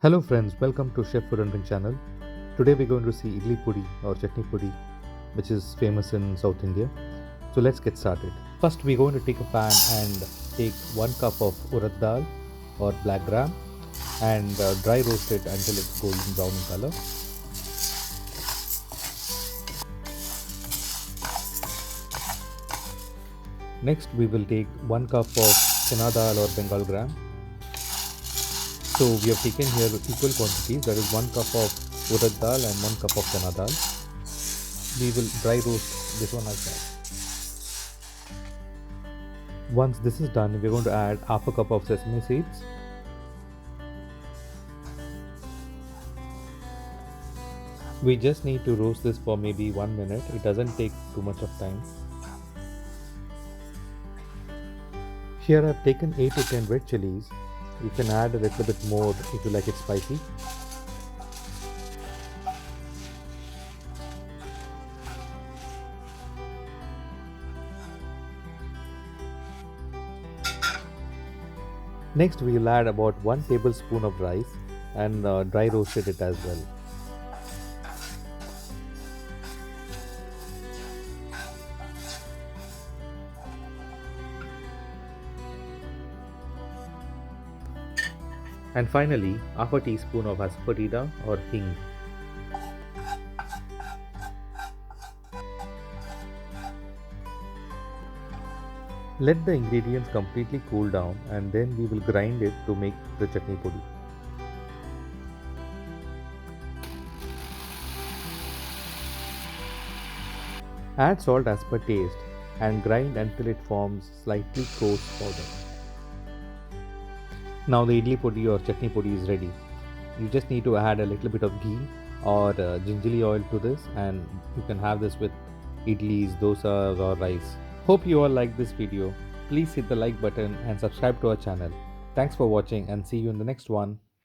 Hello friends, welcome to Chef Food and Drink channel. Today we're going to see idli pudi or chutney pudi, which is famous in South India. So let's get started. First we're going to take a pan and take 1 cup of urad dal or black gram and dry roast it until it's golden brown in color. Next we will take 1 cup of chana dal or Bengal gram. So we have taken here equal quantities, that is 1 cup of urad dal and 1 cup of chana dal. We will dry roast this one as well. Once this is done, we're going to add half a cup of sesame seeds. We just need to roast this for maybe 1 minute. It doesn't take too much of time. Here I've taken 8 to 10 red chilies. You can add a little bit more if you like it spicy. Next we will add about 1 tablespoon of rice and dry roasted it as well. And finally, half a teaspoon of asafoetida or hing. Let the ingredients completely cool down and then we will grind it to make the chutney pudi. Add salt as per taste and grind until it forms slightly coarse powder. Now the idli pudi or chutney pudi is ready. You just need to add a little bit of ghee or gingerly oil to this and you can have this with idlis, dosas or rice. Hope you all liked this video. Please hit the like button and subscribe to our channel. Thanks for watching and see you in the next one.